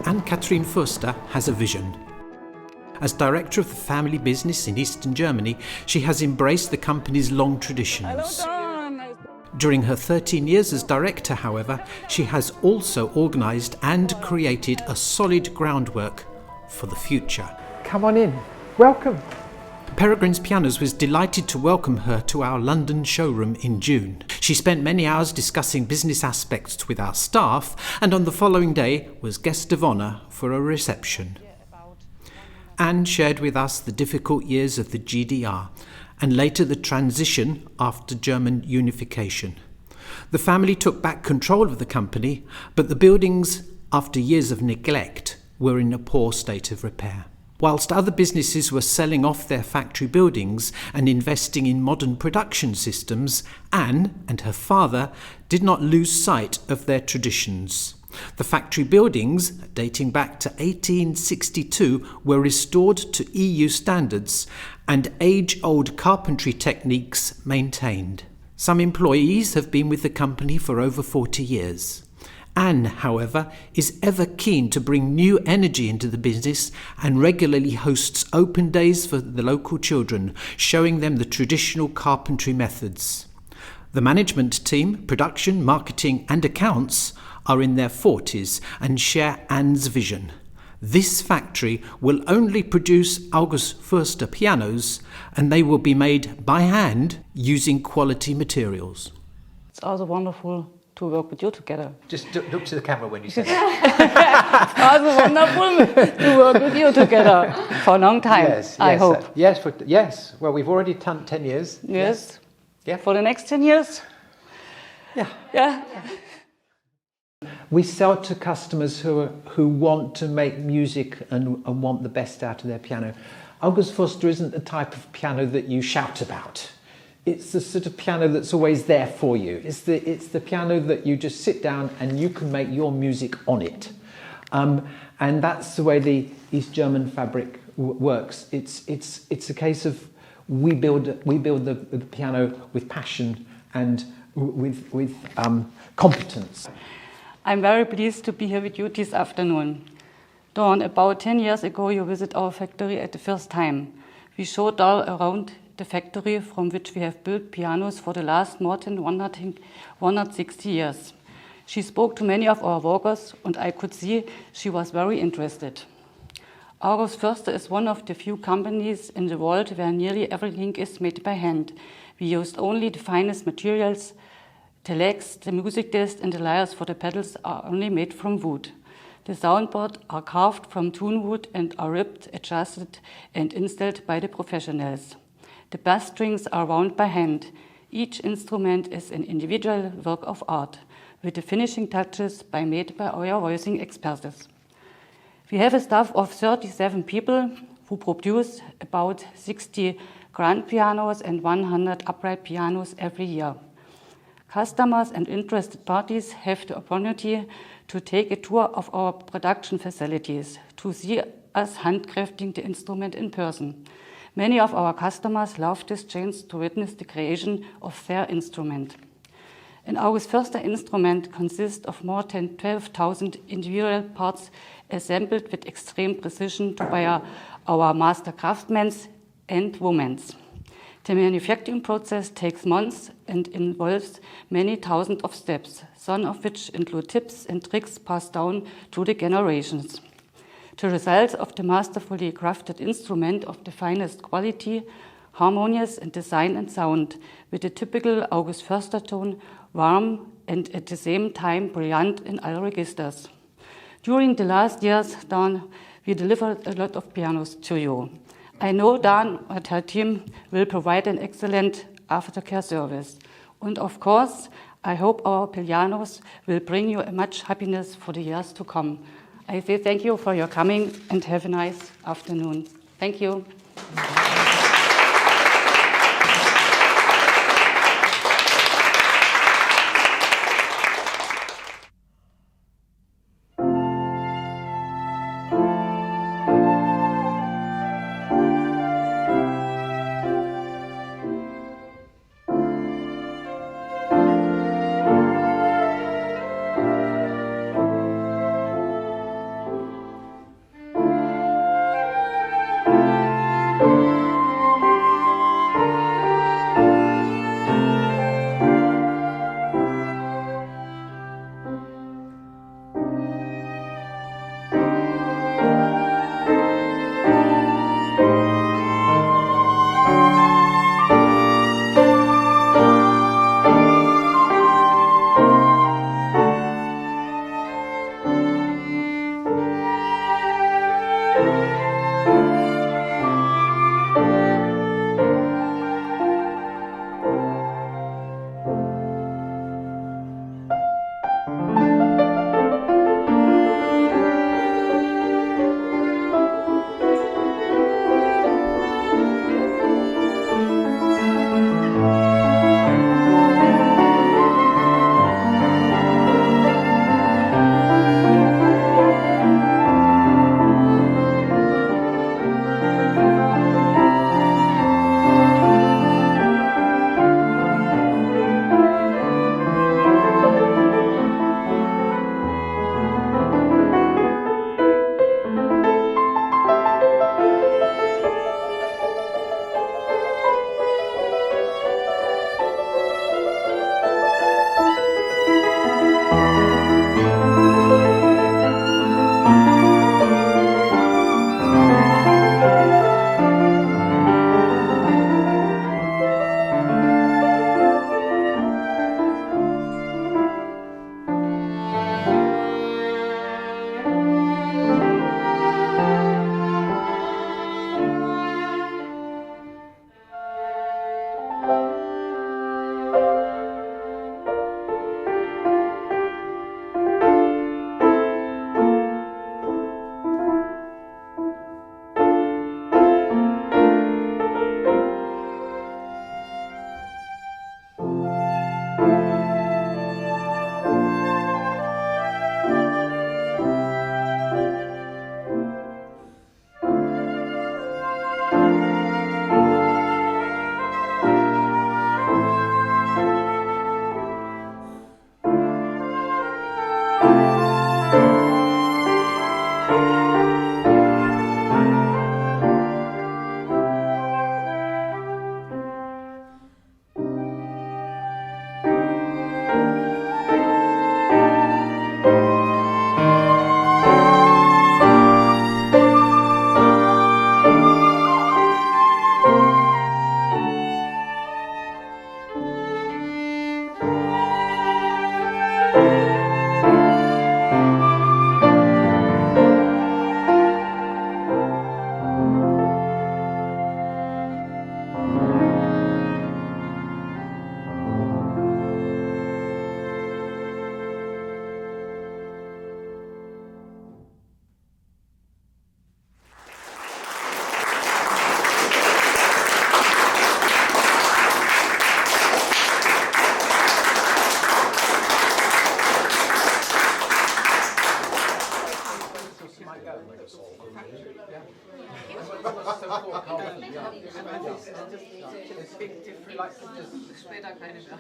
Annekatrin Förster has a vision. As director of the family business in Eastern Germany, she has embraced the company's long traditions. During her 13 years as director, however, she has also organised and created a solid groundwork for the future. Come on in. Welcome. Peregrine's Pianos was delighted to welcome her to our London showroom in June. She spent many hours discussing business aspects with our staff, and on the following day was guest of honour for a reception. Anne shared with us the difficult years of the GDR and later the transition after German unification. The family took back control of the company, but the buildings, after years of neglect, were in a poor state of repair. Whilst other businesses were selling off their factory buildings and investing in modern production systems, Anne and her father did not lose sight of their traditions. The factory buildings, dating back to 1862, were restored to EU standards and age-old carpentry techniques maintained. Some employees have been with the company for over 40 years. Anne, however, is ever keen to bring new energy into the business and regularly hosts open days for the local children, showing them the traditional carpentry methods. The management team, production, marketing and accounts are in their 40s and share Anne's vision. This factory will only produce August Förster pianos, and they will be made by hand using quality materials. It's also wonderful to work with you together. Just look to the camera when you say that. It's also wonderful to work with you together for a long time, yes, I hope. Yes. Well, we've already done 10 years. Yes. Yeah. For the next 10 years? Yeah. We sell to customers who want to make music and want the best out of their piano. August Förster isn't the type of piano that you shout about. It's the sort of piano that's always there for you. It's the piano that you just sit down and you can make your music on it. And that's the way the East German fabric works. It's a case of we build the piano with passion and with competence. I'm very pleased to be here with you this afternoon. Dawn, about 10 years ago you visited our factory at the first time. We showed all around the factory from which we have built pianos for the last more than 160 years. She spoke to many of our workers and I could see she was very interested. August Förster is one of the few companies in the world where nearly everything is made by hand. We used only the finest materials. The legs, the music disc and the lyres for the pedals are only made from wood. The soundboard are carved from tune wood and are ripped, adjusted and installed by the professionals. The bass strings are wound by hand. Each instrument is an individual work of art, with the finishing touches made by our voicing experts. We have a staff of 37 people who produce about 60 grand pianos and 100 upright pianos every year. Customers and interested parties have the opportunity to take a tour of our production facilities, to see us handcrafting the instrument in person. Many of our customers love this chance to witness the creation of their instrument. An August Förster instrument consists of more than 12,000 individual parts assembled with extreme precision by our master craftsmen and women. The manufacturing process takes months and involves many thousands of steps, some of which include tips and tricks passed down through the generations. The results of the masterfully crafted instrument of the finest quality, harmonious in design and sound, with a typical August Förster tone, warm and at the same time brilliant in all registers. During the last years, Dan, we delivered a lot of pianos to you. I know Dan and her team will provide an excellent aftercare service. And of course, I hope our pianos will bring you much happiness for the years to come. I say thank you for your coming and have a nice afternoon. Thank you. Später keine mehr.